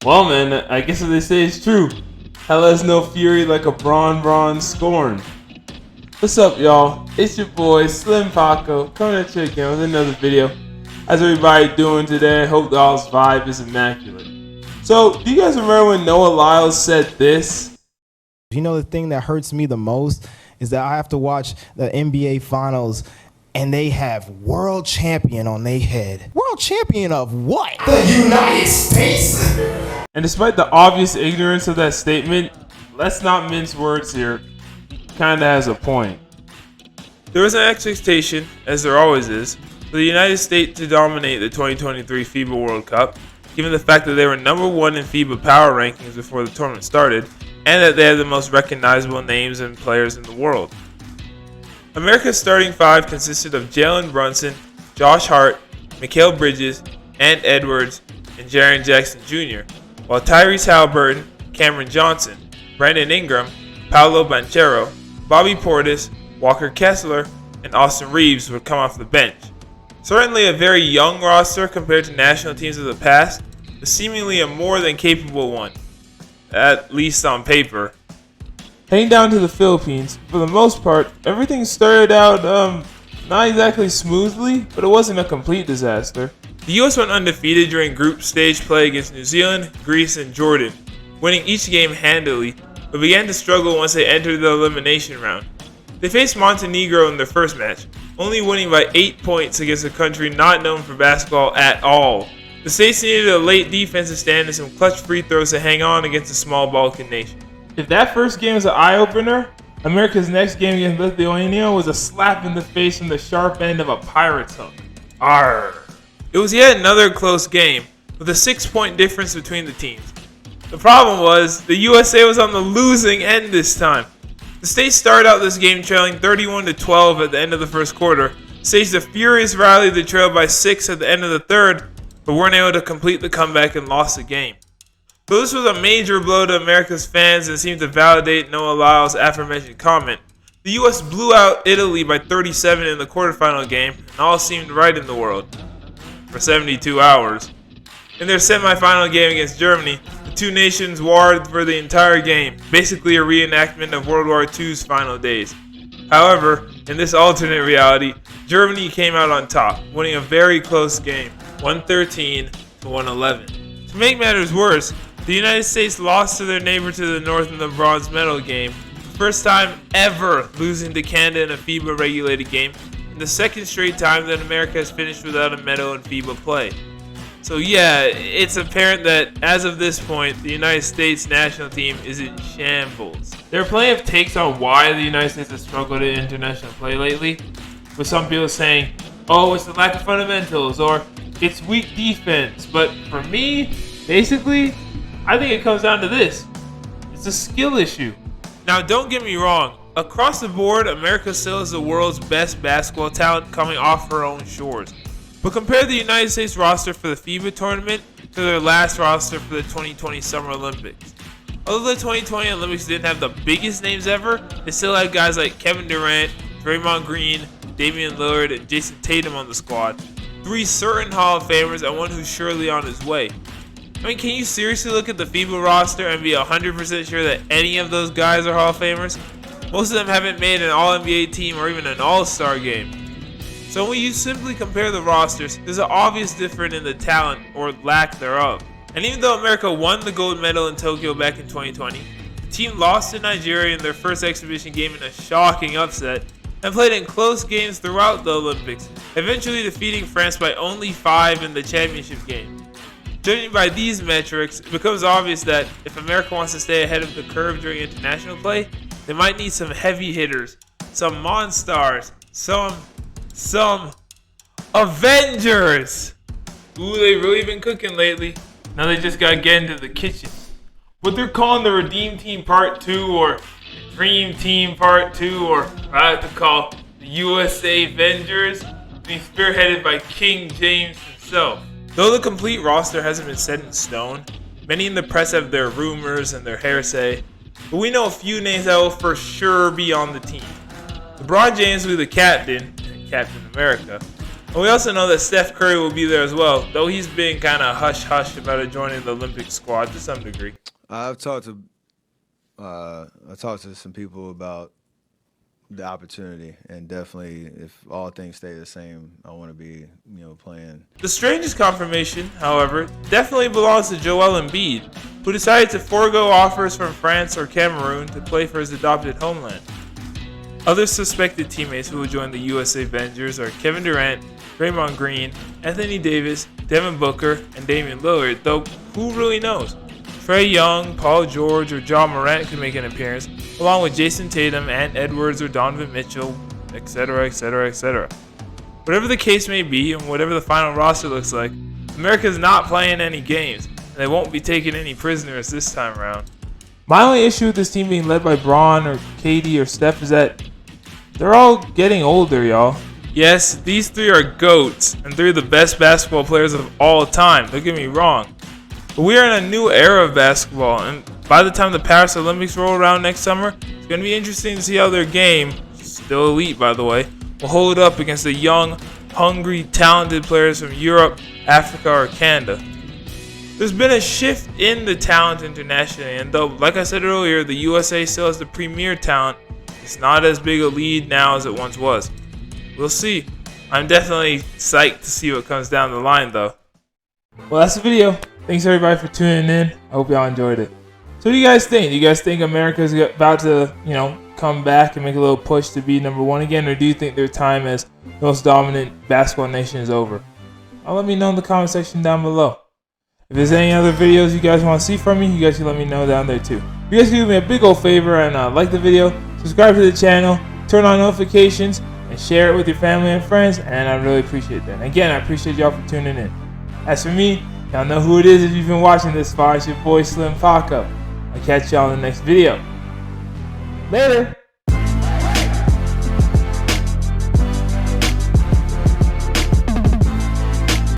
Well, man, I guess what they say is true. Hell has no fury like a bronze scorn. What's up, y'all? It's your boy Slim Paco coming at you again with another video. How's everybody doing today? I hope y'all's vibe is immaculate. So, do you guys remember when Noah Lyles said this? You know, the thing that hurts me the most is that I have to watch the NBA Finals and they have world champion on their head. World champion of what? The United States? And despite the obvious ignorance of that statement, let's not mince words here. Kinda has a point. There was an expectation, as there always is, for the United States to dominate the 2023 FIBA World Cup, given the fact that they were number one in FIBA power rankings before the tournament started, and that they had the most recognizable names and players in the world. America's starting five consisted of Jalen Brunson, Josh Hart, Mikal Bridges, Ant Edwards, and Jaren Jackson Jr., while Tyrese Halliburton, Cameron Johnson, Brandon Ingram, Paolo Banchero, Bobby Portis, Walker Kessler, and Austin Reeves would come off the bench. Certainly a very young roster compared to national teams of the past, but seemingly a more than capable one, at least on paper. Heading down to the Philippines, for the most part, everything started out not exactly smoothly, but it wasn't a complete disaster. The US went undefeated during group stage play against New Zealand, Greece, and Jordan, winning each game handily, but began to struggle once they entered the elimination round. They faced Montenegro in their first match, only winning by 8 points against a country not known for basketball at all. The States needed a late defensive stand and some clutch free throws to hang on against a small Balkan nation. If that first game was an eye-opener, America's next game against Lithuania was a slap in the face from the sharp end of a pirate's hook. Arrgh. It was yet another close game, with a 6-point difference between the teams. The problem was, the USA was on the losing end this time. The States started out this game trailing 31-12 at the end of the first quarter, staged a furious rally to trail by 6 at the end of the third, but weren't able to complete the comeback and lost the game. Though this was a major blow to America's fans and seemed to validate Noah Lyles' aforementioned comment, the US blew out Italy by 37 in the quarterfinal game, and all seemed right in the world. For 72 hours. In their semifinal game against Germany, the two nations warred for the entire game, basically a reenactment of World War II's final days. However, in this alternate reality, Germany came out on top, winning a very close game, 113-111. To make matters worse, the United States lost to their neighbor to the north in the bronze medal game, the first time ever losing to Canada in a FIBA regulated game, and the second straight time that America has finished without a medal in FIBA play. So yeah, it's apparent that as of this point, the United States national team is in shambles. There are plenty of takes on why the United States has struggled in international play lately, with some people saying, oh, it's the lack of fundamentals, or it's weak defense, but for me, basically, I think it comes down to this. It's a skill issue. Now, don't get me wrong. Across the board, America still is the world's best basketball talent coming off her own shores. But compare the United States roster for the FIBA tournament to their last roster for the 2020 Summer Olympics. Although the 2020 Olympics didn't have the biggest names ever, they still had guys like Kevin Durant, Draymond Green, Damian Lillard, and Jason Tatum on the squad. 3 certain Hall of Famers and one who's surely on his way. I mean, can you seriously look at the FIBA roster and be 100% sure that any of those guys are Hall of Famers? Most of them haven't made an All-NBA team or even an All-Star game. So when you simply compare the rosters, there's an obvious difference in the talent or lack thereof. And even though America won the gold medal in Tokyo back in 2020, the team lost to Nigeria in their first exhibition game in a shocking upset and played in close games throughout the Olympics, eventually defeating France by only 5 in the championship game. Judging by these metrics, it becomes obvious that if America wants to stay ahead of the curve during international play, they might need some heavy hitters, some monstars, some Avengers! Ooh, they've really been cooking lately. Now they just gotta get into the kitchen. What they're calling the Redeem Team Part 2 or Dream Team Part 2 or I have to call the USA Avengers, being spearheaded by King James himself. Though the complete roster hasn't been set in stone, many in the press have their rumors and their hearsay, but we know a few names that will for sure be on the team. LeBron James will be the captain, Captain America, And we also know that Steph Curry will be there as well, though he's been kind of hush-hush about joining the Olympic squad to some degree. I talked to some people about the opportunity, and definitely, if all things stay the same, I want to be, playing. The strangest confirmation, however, definitely belongs to Joel Embiid, who decided to forego offers from France or Cameroon to play for his adopted homeland. Other suspected teammates who will join the USA Avengers are Kevin Durant, Draymond Green, Anthony Davis, Devin Booker, and Damian Lillard, though who really knows? Trae Young, Paul George, or Ja Morant could make an appearance, along with Jason Tatum, Ant Edwards, or Donovan Mitchell, etc., etc., etc. Whatever the case may be, and whatever the final roster looks like, America's not playing any games, and they won't be taking any prisoners this time around. My only issue with this team being led by Bron or KD or Steph is that they're all getting older, y'all. Yes, these three are GOATs, and three of the best basketball players of all time, don't get me wrong. But we are in a new era of basketball, and by the time the Paris Olympics roll around next summer, it's going to be interesting to see how their game, still elite by the way, will hold up against the young, hungry, talented players from Europe, Africa, or Canada. There's been a shift in the talent internationally, and though, like I said earlier, the USA still has the premier talent, it's not as big a lead now as it once was. We'll see. I'm definitely psyched to see what comes down the line, though. Well, that's the video. Thanks everybody for tuning in. I hope y'all enjoyed it. So what do you guys think? Do you guys think America's about to, come back and make a little push to be #1 again? Or do you think their time as the most dominant basketball nation is over? Let me know in the comment section down below. If there's any other videos you guys want to see from me, you guys can let me know down there too. If you guys can do me a big old favor and like the video, subscribe to the channel, turn on notifications, and share it with your family and friends, and I really appreciate that. And again, I appreciate y'all for tuning in. As for me, y'all know who it is if you've been watching this far. It's your boy Slim Paco. I'll catch y'all in the next video. Later!